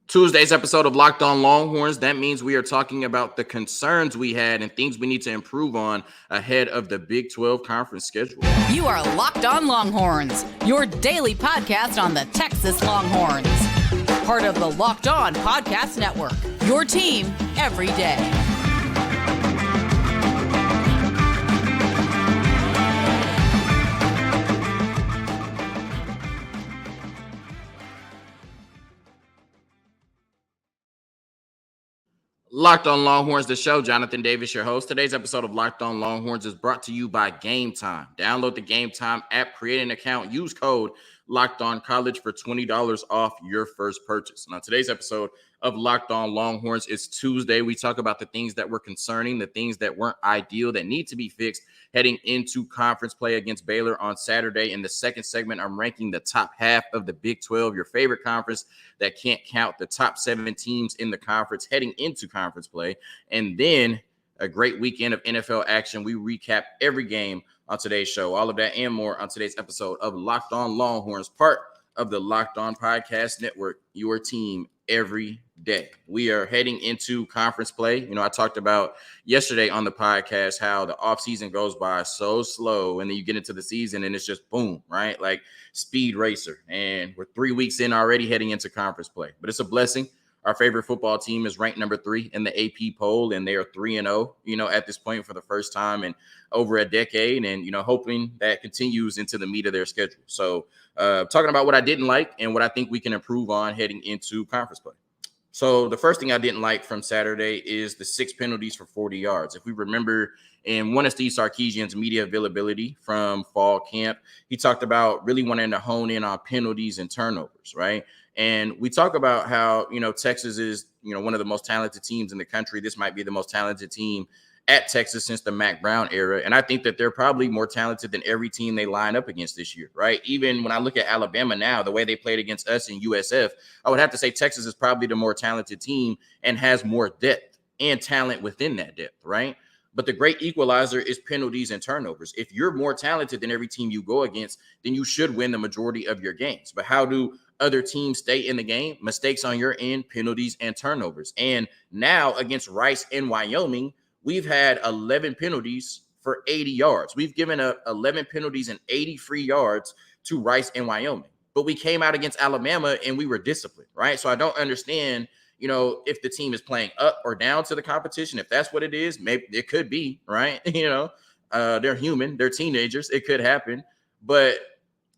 Tuesday's episode of Locked On Longhorns. That means we are talking about the concerns we had and things we need to improve on ahead of the Big 12 conference schedule. You are Locked On Longhorns, your daily podcast on the Texas Longhorns. Part of the Locked On Podcast Network, your team every day. Locked On Longhorns, the show. Jonathan Davis, your host. Today's episode of Locked On Longhorns is brought to you by Gametime. Download the Gametime app, create an account, use code Locked On College for $20 off your first purchase. Now, today's episode of Locked On Longhorns is Tuesday. We talk about the things that were concerning, the things that weren't ideal, that need to be fixed heading into conference play against Baylor on Saturday. In the second segment, I'm ranking the top half of the Big 12, your favorite conference that can't count, the top 7 teams in the conference heading into conference play. And then a great weekend of NFL action. We recap every game on today's show. All of that and more on today's episode of Locked On Longhorns, part of the Locked On Podcast Network, your team every day. We are heading into conference play. You know, I talked about yesterday on the podcast how the offseason goes by so slow, and then you get into the season and it's just boom, right? Like speed racer. And we're 3 weeks in already heading into conference play. But it's a blessing. Our favorite football team is ranked number 3 in the AP poll, and they are 3-0, at this point for the first time in over a decade, and, hoping that continues into the meat of their schedule. So talking about what I didn't like and what I think we can improve on heading into conference play. So the first thing I didn't like from Saturday is the 6 penalties for 40 yards. If we remember in one of Steve Sarkisian's media availability from fall camp, he talked about really wanting to hone in on penalties and turnovers, right? And we talk about how, Texas is, one of the most talented teams in the country. This might be the most talented team at Texas since the Mac Brown era. And I think that they're probably more talented than every team they line up against this year, right? Even when I look at Alabama now, the way they played against us in USF, I would have to say Texas is probably the more talented team and has more depth and talent within that depth, right? But the great equalizer is penalties and turnovers. If you're more talented than every team you go against, then you should win the majority of your games. But how do other teams stay in the game? Mistakes on your end, penalties and turnovers. And now against Rice and Wyoming, we've had 11 penalties for 80 yards. We've given up 11 penalties and 80 free yards to Rice and Wyoming. But we came out against Alabama and we were disciplined, right? So I don't understand, if the team is playing up or down to the competition. If that's what it is, maybe it could be, right? They're human. They're teenagers. It could happen. But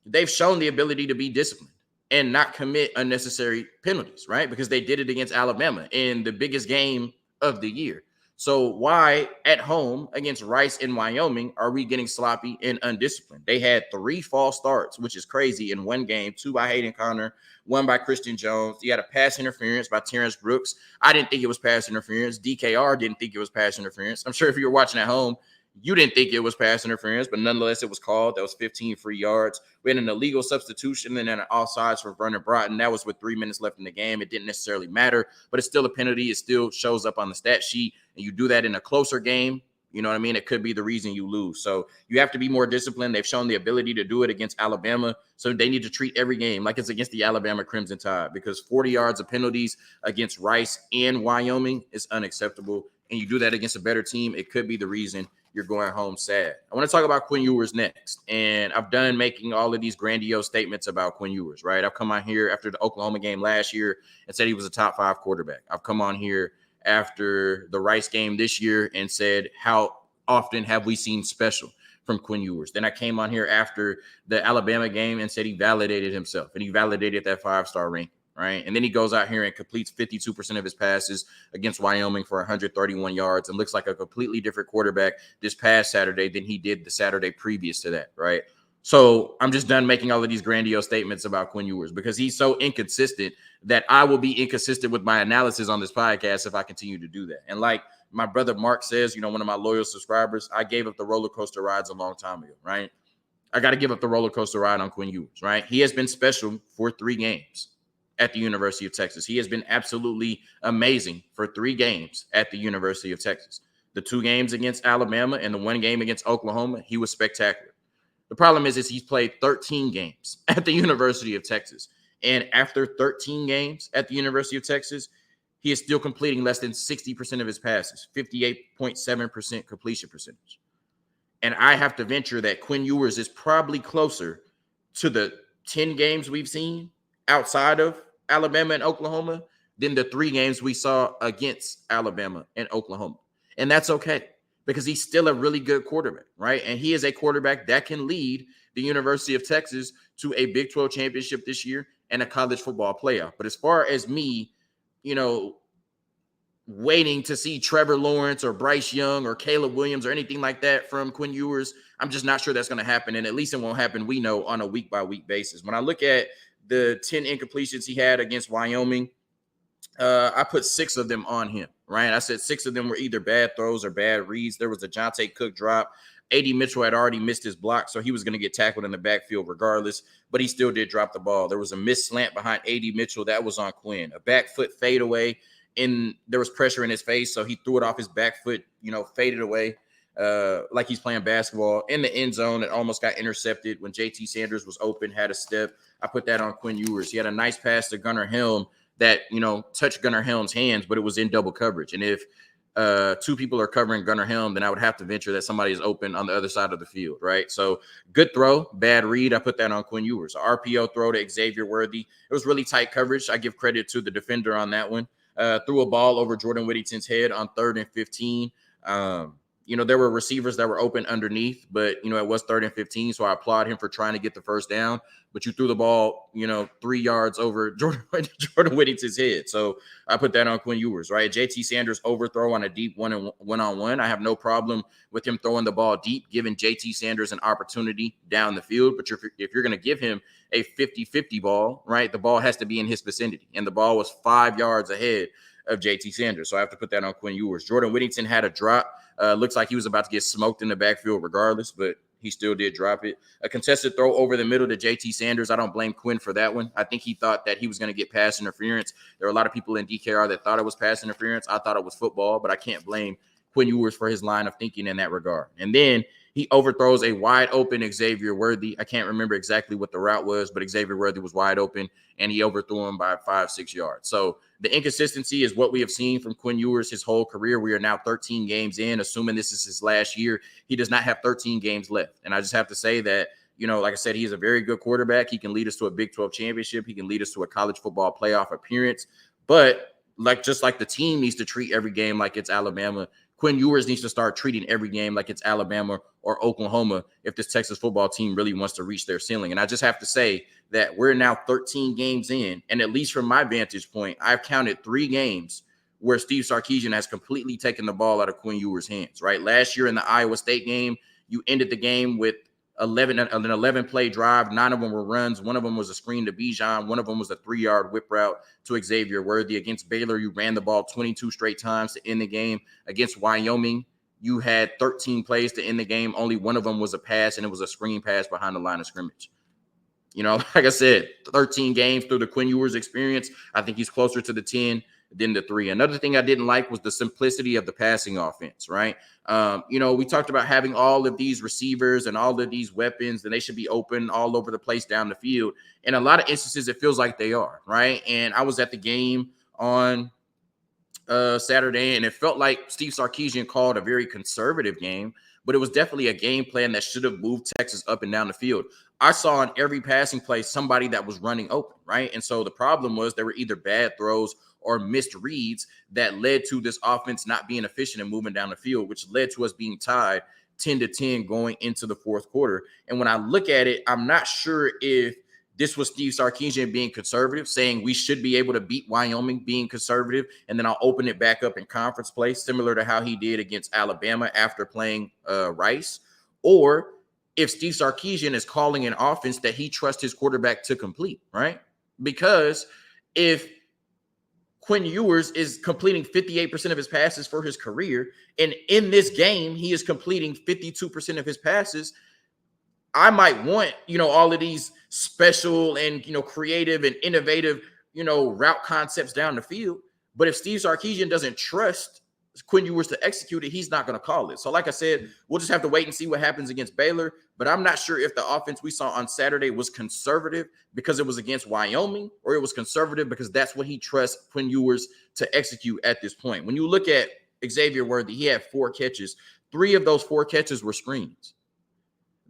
they've shown the ability to be disciplined and not commit unnecessary penalties, right? Because they did it against Alabama in the biggest game of the year. So why at home against Rice and Wyoming are we getting sloppy and undisciplined? They had 3 false starts, which is crazy, in one game, 2 by Hayden Conner, 1 by Christian Jones. You had a pass interference by Terrence Brooks. I didn't think it was pass interference. DKR didn't think it was pass interference. I'm sure if you were watching at home, you didn't think it was pass interference, but nonetheless, it was called. That was 15 free yards. We had an illegal substitution and then an offsides for Vernon Broughton. That was with 3 minutes left in the game. It didn't necessarily matter, but it's still a penalty. It still shows up on the stat sheet, and you do that in a closer game. You know what I mean? It could be the reason you lose. So you have to be more disciplined. They've shown the ability to do it against Alabama. So they need to treat every game like it's against the Alabama Crimson Tide, because 40 yards of penalties against Rice and Wyoming is unacceptable. And you do that against a better team, it could be the reason you're going home sad. I want to talk about Quinn Ewers next. And I've done making all of these grandiose statements about Quinn Ewers, right? I've come on here after the Oklahoma game last year and said he was a top 5 quarterback. I've come on here after the Rice game this year and said, how often have we seen special from Quinn Ewers? Then I came on here after the Alabama game and said he validated himself, and he validated that 5-star rank. Right. And then he goes out here and completes 52% of his passes against Wyoming for 131 yards and looks like a completely different quarterback this past Saturday than he did the Saturday previous to that. Right. So I'm just done making all of these grandiose statements about Quinn Ewers, because he's so inconsistent that I will be inconsistent with my analysis on this podcast if I continue to do that. And like my brother Mark says, one of my loyal subscribers, I gave up the roller coaster rides a long time ago. Right. I got to give up the roller coaster ride on Quinn Ewers. Right. He has been special for 3 games at the University of Texas. He has been absolutely amazing for 3 games at the University of Texas. The 2 games against Alabama and the 1 game against Oklahoma, he was spectacular. The problem is he's played 13 games at the University of Texas. And after 13 games at the University of Texas, he is still completing less than 60% of his passes, 58.7% completion percentage. And I have to venture that Quinn Ewers is probably closer to the 10 games we've seen outside of Alabama and Oklahoma than the 3 games we saw against Alabama and Oklahoma. And that's okay because he's still a really good quarterback, right? And he is a quarterback that can lead the University of Texas to a Big 12 championship this year and a college football playoff. But as far as me, waiting to see Trevor Lawrence or Bryce Young or Caleb Williams or anything like that from Quinn Ewers, I'm just not sure that's going to happen. And at least it won't happen, we know, on a week-by-week basis. When I look at the 10 incompletions he had against Wyoming, I put 6 of them on him, right? I said 6 of them were either bad throws or bad reads. There was a Jonte Cook drop. A.D. Mitchell had already missed his block, so he was going to get tackled in the backfield regardless, but he still did drop the ball. There was a missed slant behind A.D. Mitchell. That was on Quinn. A back foot fadeaway, and there was pressure in his face, so he threw it off his back foot, faded away like he's playing basketball in the end zone. It almost got intercepted when J.T. Sanders was open, had a step. I put that on Quinn Ewers. He had a nice pass to Gunnar Helm that, touched Gunnar Helm's hands, but it was in double coverage. And if 2 people are covering Gunnar Helm, then I would have to venture that somebody is open on the other side of the field, right? So good throw, bad read. I put that on Quinn Ewers. RPO throw to Xavier Worthy. It was really tight coverage. I give credit to the defender on that one. Threw a ball over Jordan Whittington's head on 3rd and 15. There were receivers that were open underneath, but, it was 3rd and 15, so I applaud him for trying to get the first down. But you threw the ball, 3 yards over Jordan Whittington's head. So I put that on Quinn Ewers, right? J.T. Sanders overthrow on a deep one-on-one. I have no problem with him throwing the ball deep, giving J.T. Sanders an opportunity down the field. But if you're going to give him a 50-50 ball, right, the ball has to be in his vicinity. And the ball was 5 yards ahead of J.T. Sanders. So I have to put that on Quinn Ewers. Jordan Whittington had a drop. Looks like he was about to get smoked in the backfield regardless, but he still did drop it. A contested throw over the middle to J.T. Sanders. I don't blame Quinn for that one. I think he thought that he was going to get pass interference. There were a lot of people in DKR that thought it was pass interference. I thought it was football, but I can't blame Quinn Ewers for his line of thinking in that regard. And then he overthrows a wide open Xavier Worthy. I can't remember exactly what the route was, but Xavier Worthy was wide open, and he overthrew him by 5-6 yards. So the inconsistency is what we have seen from Quinn Ewers his whole career. We are now 13 games in, assuming this is his last year. He does not have 13 games left. And I just have to say that, like I said, he's a very good quarterback. He can lead us to a Big 12 championship. He can lead us to a college football playoff appearance. But just like the team needs to treat every game like it's Alabama, Quinn Ewers needs to start treating every game like it's Alabama or Oklahoma if this Texas football team really wants to reach their ceiling. And I just have to say that we're now 13 games in, and at least from my vantage point, I've counted 3 games where Steve Sarkisian has completely taken the ball out of Quinn Ewers' hands, right? Last year in the Iowa State game, you ended the game with an 11-play drive. 9 of them were runs. 1 of them was a screen to Bijan. 1 of them was a 3-yard whip route to Xavier Worthy. Against Baylor, you ran the ball 22 straight times to end the game. Against Wyoming, you had 13 plays to end the game. Only 1 of them was a pass, and it was a screen pass behind the line of scrimmage. Like I said, 13 games through the Quinn Ewers experience. I think he's closer to the 10 than the 3. Another thing I didn't like was the simplicity of the passing offense, right? We talked about having all of these receivers and all of these weapons, and they should be open all over the place down the field. In a lot of instances, it feels like they are, right? And I was at the game on Saturday, and it felt like Steve Sarkisian called a very conservative game, but it was definitely a game plan that should have moved Texas up and down the field. I saw on every passing play somebody that was running open, right? And so the problem was there were either bad throws or missed reads that led to this offense not being efficient and moving down the field, which led to us being tied 10-10 going into the 4th quarter. And when I look at it, I'm not sure if this was Steve Sarkisian being conservative, saying we should be able to beat Wyoming, being conservative, and then I'll open it back up in conference play, similar to how he did against Alabama after playing Rice, or if Steve Sarkisian is calling an offense that he trusts his quarterback to complete, right? Because if Quinn Ewers is completing 58% of his passes for his career, and in this game, he is completing 52% of his passes, I might want, all of these special and, creative and innovative, route concepts down the field. But if Steve Sarkisian doesn't trust Quinn Ewers to execute it, he's not going to call it. So like I said, we'll just have to wait and see what happens against Baylor. But I'm not sure if the offense we saw on Saturday was conservative because it was against Wyoming, or it was conservative because that's what he trusts Quinn Ewers to execute at this point. When you look at Xavier Worthy, he had 4 catches. 3 of those 4 catches were screens.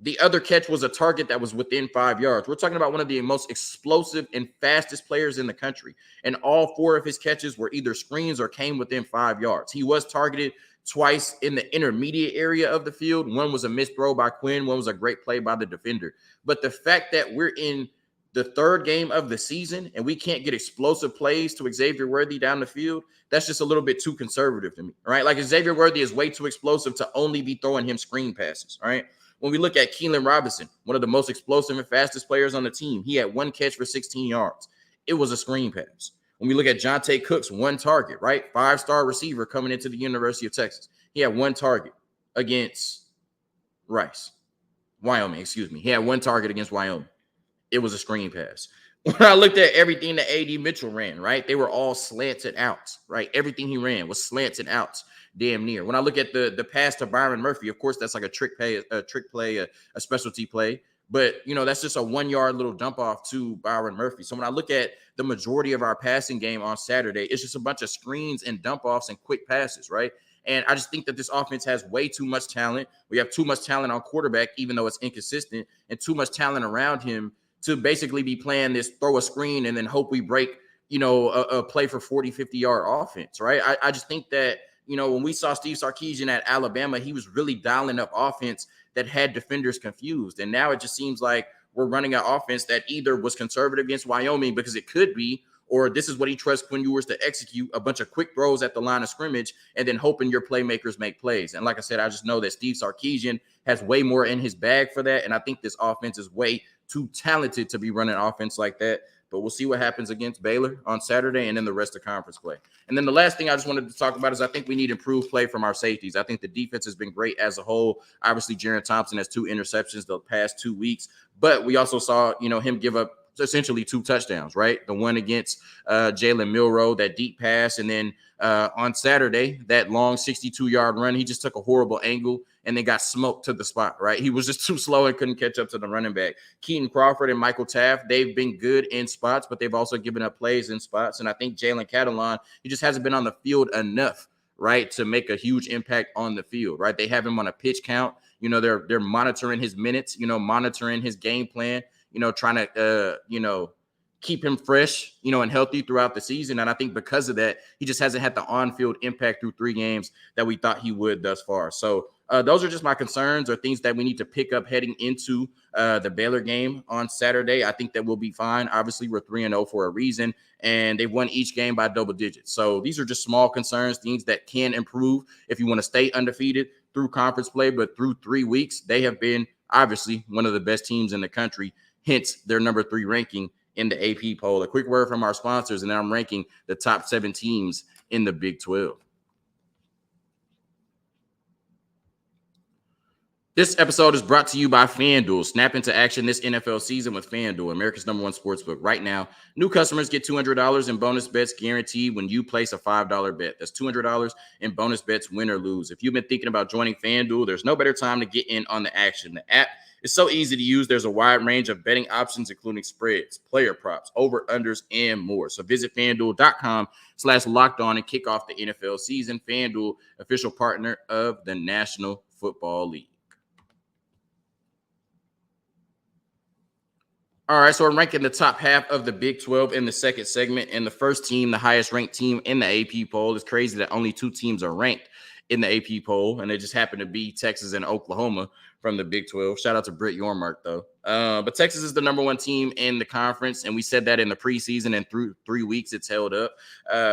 The other catch was a target that was within 5 yards. We're talking about one of the most explosive and fastest players in the country. And all 4 of his catches were either screens or came within 5 yards. He was targeted twice in the intermediate area of the field. One was a missed throw by Quinn. One was a great play by the defender. But the fact that we're in the 3rd game of the season and we can't get explosive plays to Xavier Worthy down the field, that's just a little bit too conservative to me, right? Like Xavier Worthy is way too explosive to only be throwing him screen passes, right? When we look at Keelan Robinson, one of the most explosive and fastest players on the team, he had 1 catch for 16 yards. It was a screen pass. When we look at Jonte Cooks, 1 target, right? 5-star receiver coming into the University of Texas. He had 1 target against Wyoming. He had 1 target against Wyoming. It was a screen pass. When I looked at everything that A.D. Mitchell ran, right, they were all slanted outs, right? Everything he ran was slanted outs, damn near. When I look at the pass to Byron Murphy, of course, that's like a trick play, a specialty play. But, you know, that's just a 1-yard little dump off to Byron Murphy. So when I look at the majority of our passing game on Saturday, it's just a bunch of screens and dump offs and quick passes, right? And I just think that this offense has way too much talent. We have too much talent on quarterback, even though it's inconsistent, and too much talent around him to basically be playing this throw a screen and then hope we break, you know, a play for 40, 50-yard offense, right? I just think that, you know, when we saw Steve Sarkisian at Alabama, he was really dialing up offense that had defenders confused. And now it just seems like we're running an offense that either was conservative against Wyoming because it could be, or this is what he trusts Quinn Ewers to execute, a bunch of quick throws at the line of scrimmage and then hoping your playmakers make plays. And like I said, I just know that Steve Sarkisian has way more in his bag for that. And I think this offense is way too talented to be running offense like that. But we'll see what happens against Baylor on Saturday and then the rest of conference play. And then the last thing I just wanted to talk about is I think we need improved play from our safeties. I think the defense has been great as a whole. Obviously, Jaron Thompson has 2 interceptions the past 2 weeks. But we also saw, you know, him give up essentially 2 touchdowns, right? The one against Jalen Milroe, that deep pass. And then on Saturday, that long 62-yard run, he just took a horrible angle and then got smoked to the spot, right? He was just too slow and couldn't catch up to the running back. Keaton Crawford and Michael Taft, they've been good in spots, but they've also given up plays in spots. And I think Jalen Catalon, he just hasn't been on the field enough, right, to make a huge impact on the field, right? They have him on a pitch count. You know, they're monitoring his minutes, you know, monitoring his game plan, you know, trying to, you know, keep him fresh, you know, and healthy throughout the season. And I think because of that, he just hasn't had the on-field impact through 3 games that we thought he would thus far. So those are just my concerns or things that we need to pick up heading into the Baylor game on Saturday. I think that we'll be fine. Obviously, we're 3-0 for a reason, and they've won each game by double digits. So these are just small concerns, things that can improve if you want to stay undefeated through conference play. But through 3 weeks, they have been obviously one of the best teams in the country, hence their number 3 ranking in the AP poll. A quick word from our sponsors, and then I'm ranking the top 7 teams in the Big 12. This episode is brought to you by FanDuel. Snap into action this NFL season with FanDuel, America's #1 sportsbook. Right now, new customers get $200 in bonus bets guaranteed when you place a $5 bet. That's $200 in bonus bets, win or lose. If you've been thinking about joining FanDuel, there's no better time to get in on the action. The app is so easy to use. There's a wide range of betting options, including spreads, player props, over-unders, and more. So visit FanDuel.com/lockedon and kick off the NFL season. FanDuel, official partner of the National Football League. All right, so I'm ranking the top half of the Big 12 in the second segment. And the first team, the highest ranked team in the AP poll, is crazy that only 2 teams are ranked in the AP poll, and they just happen to be Texas and Oklahoma from the Big 12. Shout out to Britt Yormark, though. But Texas is the #1 team in the conference, and we said that in the preseason, and through 3 weeks, it's held up.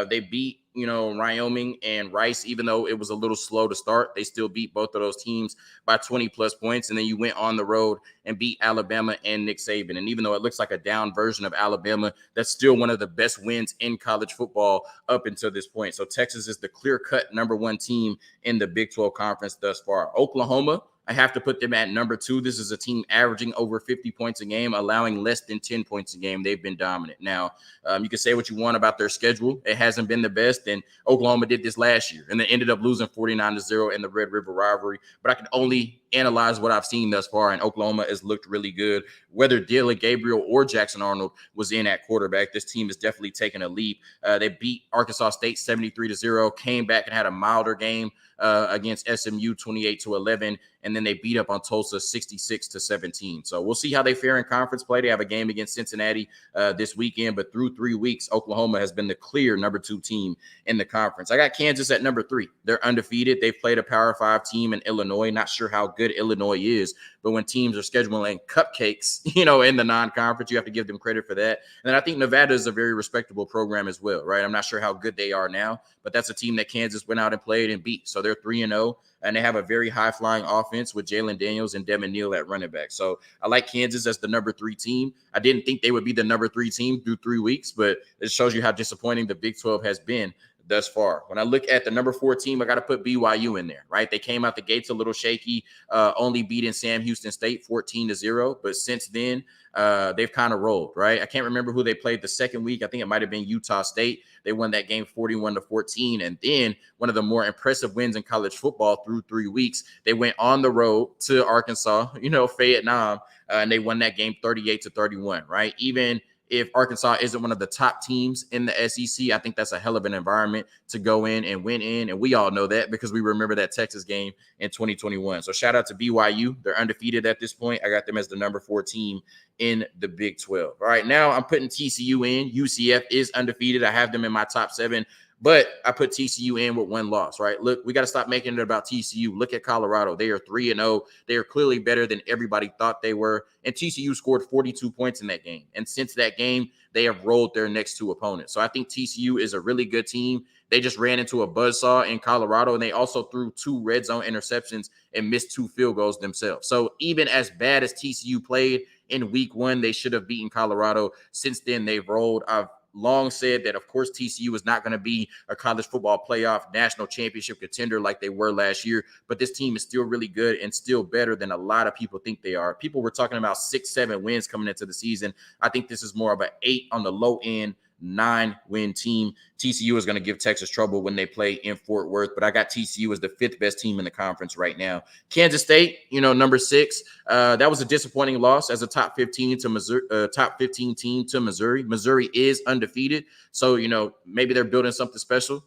They beat, you know, Wyoming and Rice, even though it was a little slow to start. They still beat both of those teams by 20-plus points, and then you went on the road and beat Alabama and Nick Saban. And even though it looks like a down version of Alabama, that's still one of the best wins in college football up until this point. So Texas is the clear-cut #1 team in the Big 12 conference thus far. Oklahoma, I have to put them at number 2. This is a team averaging over 50 points a game, allowing less than 10 points a game. They've been dominant. Now, you can say what you want about their schedule. It hasn't been the best, and Oklahoma did this last year, and they ended up losing 49-0 in the Red River rivalry. But I can only analyze what I've seen thus far, and Oklahoma has looked really good. Whether Dylan Gabriel or Jackson Arnold was in at quarterback, this team has definitely taken a leap. They beat Arkansas State 73-0, came back and had a milder game against SMU 28-11, and then they beat up on Tulsa 66-17. So we'll see how they fare in conference play. They have a game against Cincinnati this weekend, but through 3 weeks, Oklahoma has been the clear number 2 team in the conference. I got Kansas at number 3. They're undefeated. They've played a Power 5 team in Illinois. Not sure how good Illinois is, but when teams are scheduling cupcakes, in the non-conference, you have to give them credit for that. And then I think Nevada is a very respectable program as well, right? I'm not sure how good they are now, but that's a team that Kansas went out and played and beat. So they're 3-0, and they have a very high-flying offense with Jalen Daniels and Devin Neal at running back. So I like Kansas as the number 3 team. I didn't think they would be the number 3 team through 3 weeks, but it shows you how disappointing the Big 12 has been thus far. When I look at the number 4 team, I got to put BYU in there, right? They came out the gates a little shaky, only beating Sam Houston State 14-0. But since then, they've kind of rolled, right? I can't remember who they played the second week. I think it might have been Utah State. They won that game 41-14. And then one of the more impressive wins in college football through 3 weeks, they went on the road to Arkansas, Fayetteville, and they won that game 38-31, right? Even if Arkansas isn't one of the top teams in the SEC, I think that's a hell of an environment to go in and win in. And we all know that because we remember that Texas game in 2021. So shout out to BYU. They're undefeated at this point. I got them as the number 4 team in the Big 12. All right, now I'm putting TCU in. UCF is undefeated. I have them in my top 7. But I put TCU in with 1 loss, right? Look, we got to stop making it about TCU. Look at Colorado. They are 3-0. They are clearly better than everybody thought they were. And TCU scored 42 points in that game. And since that game, they have rolled their next 2 opponents. So I think TCU is a really good team. They just ran into a buzzsaw in Colorado, and they also threw 2 red zone interceptions and missed 2 field goals themselves. So even as bad as TCU played in week 1, they should have beaten Colorado. Since then, they've rolled. I've long said that, of course, TCU is not going to be a college football playoff national championship contender like they were last year, but this team is still really good and still better than a lot of people think they are. People were talking about 6-7 wins coming into the season. I think this is more of an 8 on the low end, 9-win team. TCU is going to give Texas trouble when they play in Fort Worth, but I got TCU as the 5th best team in the conference right now. Kansas State, number 6. That was a disappointing loss as a top 15 to Missouri, top 15 team to Missouri. Missouri is undefeated, so maybe they're building something special,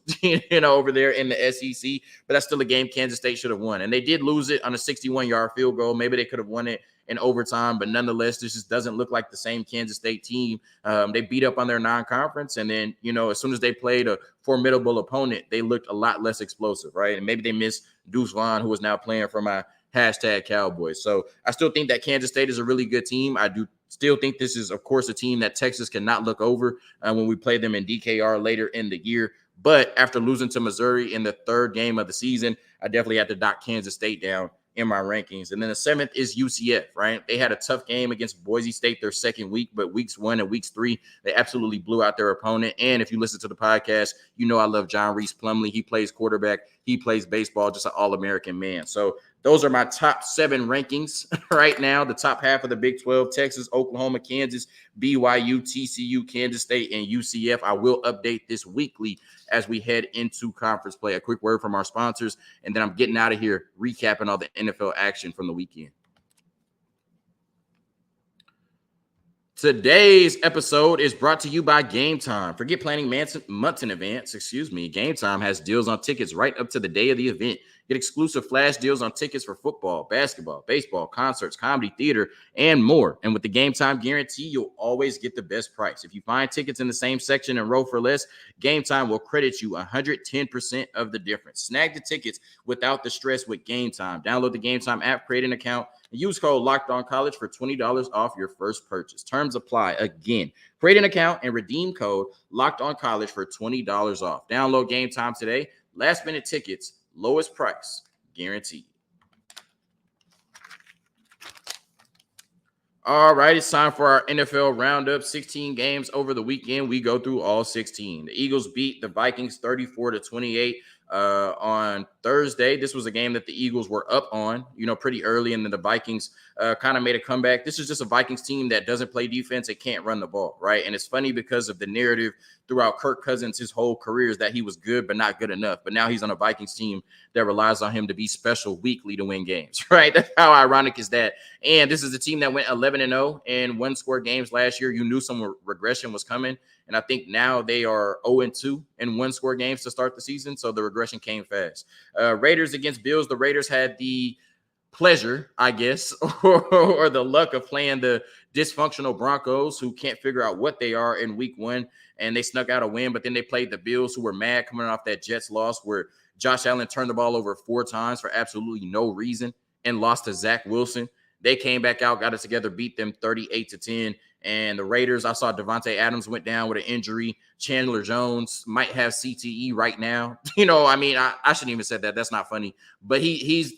over there in the SEC. But that's still a game Kansas State should have won, and they did lose it on a 61-yard field goal. Maybe they could have won it in overtime, but nonetheless, this just doesn't look like the same Kansas State team. They beat up on their non-conference, and then, as soon as they played a formidable opponent, they looked a lot less explosive, right? And maybe they missed Deuce Vaughn, who is now playing for my #Cowboys. So I still think that Kansas State is a really good team. I do still think this is, of course, a team that Texas cannot look over when we play them in DKR later in the year. But after losing to Missouri in the 3rd game of the season, I definitely had to knock Kansas State down in my rankings. And then the 7th is UCF, right? They had a tough game against Boise State their 2nd week, but weeks 1 and weeks 3, they absolutely blew out their opponent. And if you listen to the podcast, I love John Reese Plumlee. He plays quarterback. He plays baseball, just an all-American man. So those are my top 7 rankings right now. The top half of the Big 12, Texas, Oklahoma, Kansas, BYU, TCU, Kansas State, and UCF. I will update this weekly as we head into conference play. A quick word from our sponsors, and then I'm getting out of here recapping all the NFL action from the weekend. Today's episode is brought to you by Gametime. Forget planning months in advance. Gametime has deals on tickets right up to the day of the event. Get exclusive flash deals on tickets for football, basketball, baseball, concerts, comedy, theater, and more. And with the Gametime guarantee, you'll always get the best price. If you find tickets in the same section and row for less, Gametime will credit you 110% of the difference. Snag the tickets without the stress with Gametime. Download the Gametime app, create an account, and use code LOCKEDONCollege for $20 off your first purchase. Terms apply. Again, create an account and redeem code LOCKEDONCollege for $20 off. Download Gametime today. Last minute tickets, lowest price guaranteed. All right, it's time for our NFL roundup. 16 games over the weekend. We go through all 16. The Eagles beat the Vikings 34-28. On Thursday, this was a game that the Eagles were up on, pretty early, and then the Vikings kind of made a comeback. This is just a Vikings team that doesn't play defense. It can't run the ball, right? And it's funny because of the narrative throughout Kirk Cousins, his whole career is that he was good, but not good enough. But now he's on a Vikings team that relies on him to be special weekly to win games, right? That's how ironic is that. And this is a team that went 11-0 in one-score games last year. You knew some regression was coming. And I think now they are 0-2 in one-score games to start the season. So the regression came fast. Raiders against Bills. The Raiders had the pleasure, I guess, or the luck of playing the dysfunctional Broncos, who can't figure out what they are in week one. And they snuck out a win. But then they played the Bills, who were mad coming off that Jets loss where Josh Allen turned the ball over 4 times for absolutely no reason and lost to Zach Wilson. They came back out, got it together, beat them 38-10. And the Raiders, I saw Devontae Adams went down with an injury. Chandler Jones might have CTE right now. I shouldn't even said that. That's not funny. But he's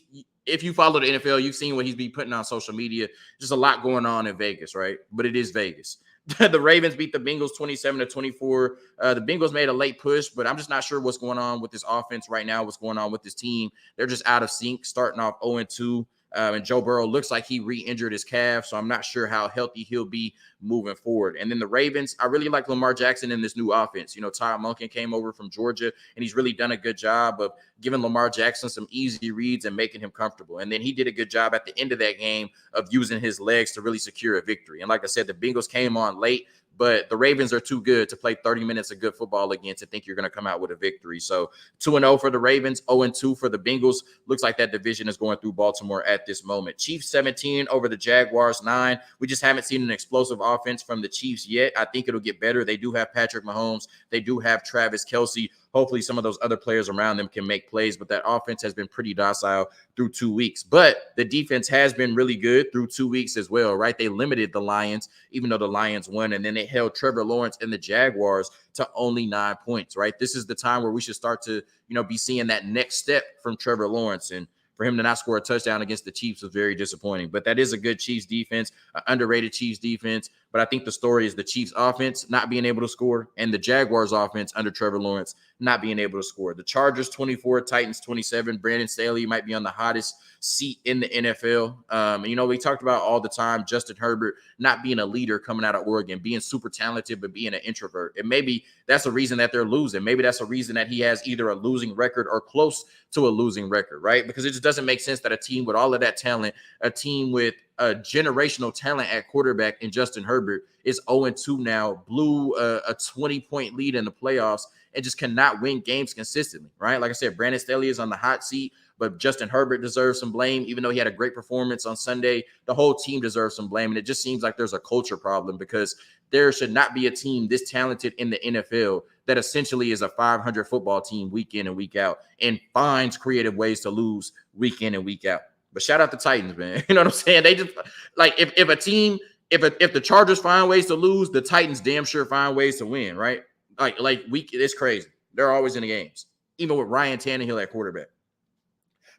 if you follow the NFL, you've seen what he's been putting on social media. There's a lot going on in Vegas, right? But it is Vegas. The Ravens beat the Bengals 27-24. The Bengals made a late push, but I'm just not sure what's going on with this offense right now, what's going on with this team. They're just out of sync, starting off 0-2. And Joe Burrow looks like he re-injured his calf, so I'm not sure how healthy he'll be moving forward. And then the Ravens, I really like Lamar Jackson in this new offense. Todd Monken came over from Georgia, and he's really done a good job of giving Lamar Jackson some easy reads and making him comfortable. And then he did a good job at the end of that game of using his legs to really secure a victory. And like I said, the Bengals came on late, but the Ravens are too good to play 30 minutes of good football against and think you're going to come out with a victory. So 2-0 for the Ravens, 0-2 for the Bengals. Looks like that division is going through Baltimore at this moment. Chiefs 17 over the Jaguars 9. We just haven't seen an explosive offense from the Chiefs yet. I think it'll get better. They do have Patrick Mahomes. They do have Travis Kelce. Hopefully some of those other players around them can make plays, but that offense has been pretty docile through 2 weeks. But the defense has been really good through 2 weeks as well, right? They limited the Lions, even though the Lions won, and then they held Trevor Lawrence and the Jaguars to only 9 points, right? This is the time where we should start to, be seeing that next step from Trevor Lawrence. And for him to not score a touchdown against the Chiefs was very disappointing. But that is a good Chiefs defense, an underrated Chiefs defense. But I think the story is the Chiefs offense not being able to score and the Jaguars offense under Trevor Lawrence not being able to score. The Chargers 24, Titans 27. Brandon Staley might be on the hottest seat in the NFL. We talked about all the time Justin Herbert not being a leader coming out of Oregon, being super talented, but being an introvert. And maybe that's a reason that they're losing. Maybe that's a reason that he has either a losing record or close to a losing record, right? Because it just doesn't make sense that a team with all of that talent, a team with a generational talent at quarterback in Justin Herbert is 0-2 now, blew a 20-point lead in the playoffs and just cannot win games consistently, right? Like I said, Brandon Staley is on the hot seat, but Justin Herbert deserves some blame. Even though he had a great performance on Sunday, the whole team deserves some blame. And it just seems like there's a culture problem because there should not be a team this talented in the NFL that essentially is a 500 football team week in and week out and finds creative ways to lose week in and week out. But shout out the Titans, man. You know what I'm saying? They just like if the Chargers find ways to lose, the Titans damn sure find ways to win, right? It's crazy. They're always in the games, even with Ryan Tannehill at quarterback.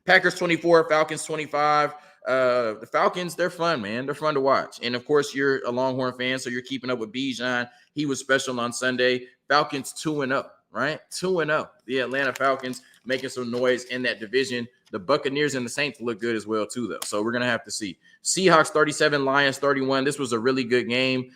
Packers 24, Falcons 25. The Falcons, they're fun, man. They're fun to watch. And of course, you're a Longhorn fan, so you're keeping up with Bijan. He was special on Sunday. Falcons 2-0, right? 2-0. The Atlanta Falcons making some noise in that division. The Buccaneers and the Saints look good as well, too, though. So we're going to have to see. Seahawks 37, Lions 31. This was a really good game.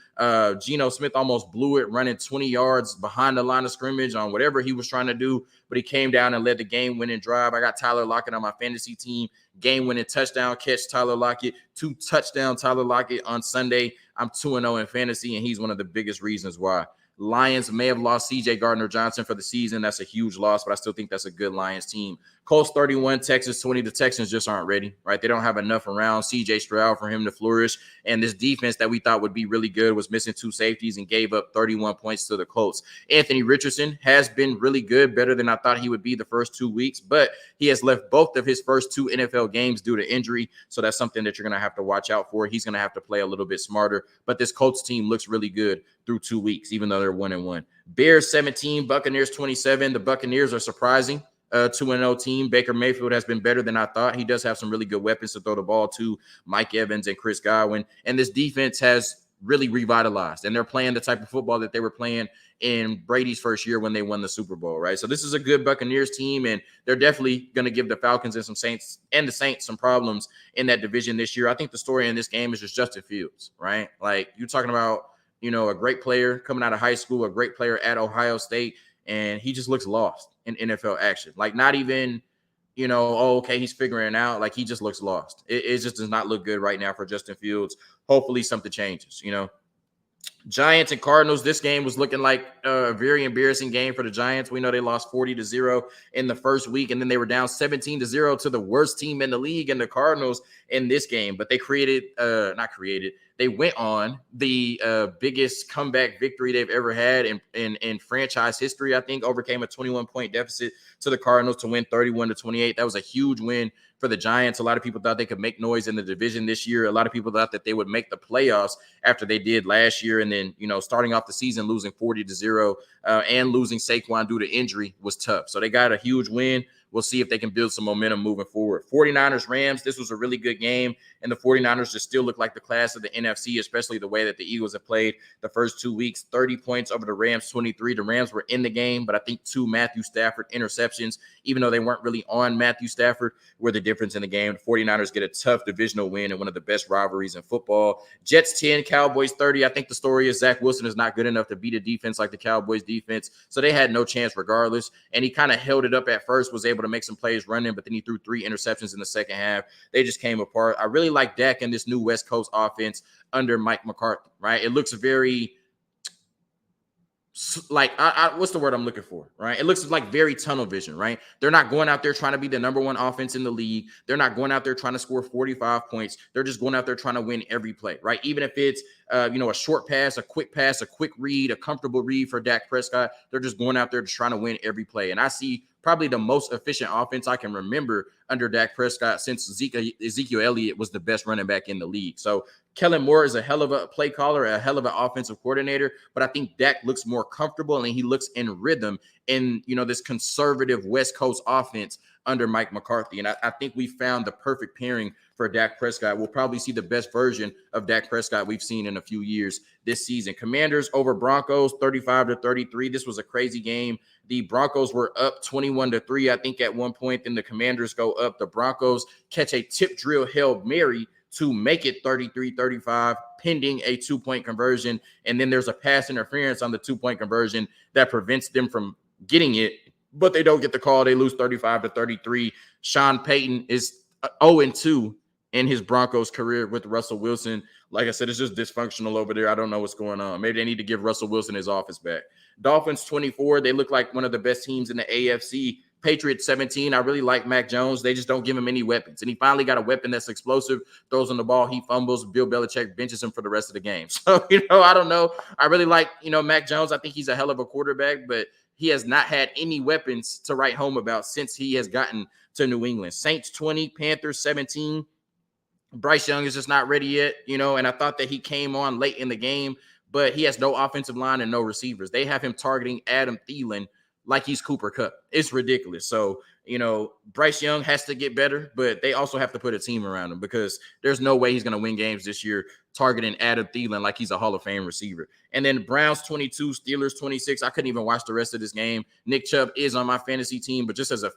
Geno Smith almost blew it, running 20 yards behind the line of scrimmage on whatever he was trying to do, but he came down and led the game-winning drive. I got Tyler Lockett on my fantasy team. Game-winning touchdown catch, Tyler Lockett. 2 touchdown Tyler Lockett on Sunday. I'm 2-0 in fantasy, and he's one of the biggest reasons why. Lions may have lost C.J. Gardner-Johnson for the season. That's a huge loss, but I still think that's a good Lions team. Colts 31, Texas 20. The Texans just aren't ready, right? They don't have enough around C.J. Stroud for him to flourish. And this defense that we thought would be really good was missing 2 safeties and gave up 31 points to the Colts. Anthony Richardson has been really good, better than I thought he would be the first 2 weeks, but he has left both of his first 2 NFL games due to injury. So that's something that you're going to have to watch out for. He's going to have to play a little bit smarter, but this Colts team looks really good through 2 weeks, even though they're 1-1. Bears 17, Buccaneers 27. The Buccaneers are surprising. 2-0 team. Baker Mayfield has been better than I thought. He does have some really good weapons to throw the ball to, Mike Evans and Chris Godwin. And this defense has really revitalized, and they're playing the type of football that they were playing in Brady's first year when they won the Super Bowl, right? So this is a good Buccaneers team, and they're definitely going to give the Falcons and the Saints some problems in that division this year. I think the story in this game is just Justin Fields, right? Like, you're talking about, a great player coming out of high school, a great player at Ohio State, and he just looks lost in NFL action. Like, not even, okay, he's figuring it out. Like, he just looks lost. It just does not look good right now for Justin Fields. Hopefully something changes, Giants and Cardinals. This game was looking like a very embarrassing game for the Giants. We know they lost 40-0 in the first week, and then they were down 17-0 to the worst team in the league and the Cardinals in this game. But they they went on the biggest comeback victory they've ever had in franchise history. I think overcame a 21-point deficit to the Cardinals to win 31-28. That was a huge win for the Giants. A lot of people thought they could make noise in the division this year. A lot of people thought that they would make the playoffs after they did last year. And then, starting off the season, losing 40-0 and losing Saquon due to injury was tough. So they got a huge win. We'll see if they can build some momentum moving forward. 49ers, Rams, this was a really good game, and the 49ers just still look like the class of the NFC, especially the way that the Eagles have played the first 2 weeks. 30 points over the Rams, 23. The Rams were in the game, but I think 2 Matthew Stafford interceptions, even though they weren't really on Matthew Stafford, were the difference in the game. The 49ers get a tough divisional win and one of the best rivalries in football. Jets 10, Cowboys 30. I think the story is Zach Wilson is not good enough to beat a defense like the Cowboys defense, so they had no chance regardless, and he kind of held it up at first, was able to make some plays running, but then he threw 3 interceptions in the second half. They just came apart. I really like Dak in this new West Coast offense under Mike McCarthy, right? It looks very like, what's the word I'm looking for, right? It looks like very tunnel vision, right? They're not going out there trying to be the number 1 offense in the league. They're not going out there trying to score 45 points. They're just going out there trying to win every play, right? Even if it's, a short pass, a quick read, a comfortable read for Dak Prescott, they're just going out there just trying to win every play. And I see probably the most efficient offense I can remember under Dak Prescott since Ezekiel Elliott was the best running back in the league. So Kellen Moore is a hell of a play caller, a hell of an offensive coordinator, but I think Dak looks more comfortable and he looks in rhythm in, this conservative West Coast offense under Mike McCarthy. And I think we found the perfect pairing for Dak Prescott. We'll probably see the best version of Dak Prescott we've seen in a few years this season. Commanders over Broncos, 35-33. This was a crazy game. The Broncos were up 21-3, I think, at one point. Then the Commanders go up. The Broncos catch a tip drill Hail Mary to make it 33-35, pending a 2-point conversion. And then there's a pass interference on the 2-point conversion that prevents them from getting it, but they don't get the call. They lose 35-33. Sean Payton is 0-2 in his Broncos career with Russell Wilson. Like I said, it's just dysfunctional over there. I don't know what's going on. Maybe they need to give Russell Wilson his office back. Dolphins 24. They look like one of the best teams in the AFC. Patriots 17. I really like Mac Jones. They just don't give him any weapons. And he finally got a weapon that's explosive, throws on the ball, he fumbles. Bill Belichick benches him for the rest of the game. So, I don't know. I really like, Mac Jones. I think he's a hell of a quarterback, but he has not had any weapons to write home about since he has gotten to New England. Saints 20, Panthers 17. Bryce Young is just not ready yet, and I thought that he came on late in the game, but he has no offensive line and no receivers. They have him targeting Adam Thielen like he's Cooper Kupp. It's ridiculous. So, Bryce Young has to get better, but they also have to put a team around him because there's no way he's going to win games this year targeting Adam Thielen like he's a Hall of Fame receiver. And then Browns 22, Steelers 26. I couldn't even watch the rest of this game. Nick Chubb is on my fantasy team, but just as a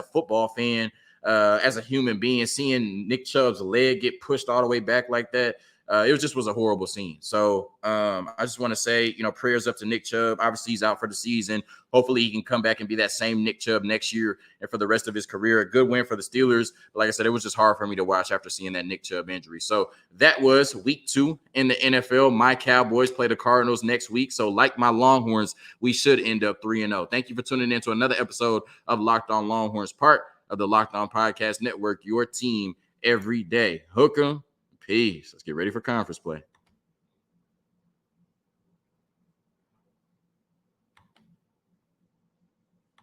football fan, as a human being, seeing Nick Chubb's leg get pushed all the way back like that, it was a horrible scene. So I just want to say, prayers up to Nick Chubb. Obviously, he's out for the season. Hopefully, he can come back and be that same Nick Chubb next year and for the rest of his career. A good win for the Steelers. But like I said, it was just hard for me to watch after seeing that Nick Chubb injury. So that was week 2 in the NFL. My Cowboys play the Cardinals next week. So like my Longhorns, we should end up 3-0. Thank you for tuning in to another episode of Locked On Longhorns, part of the Locked On Podcast Network, your team every day. Hook 'em. Peace. Let's get ready for conference play.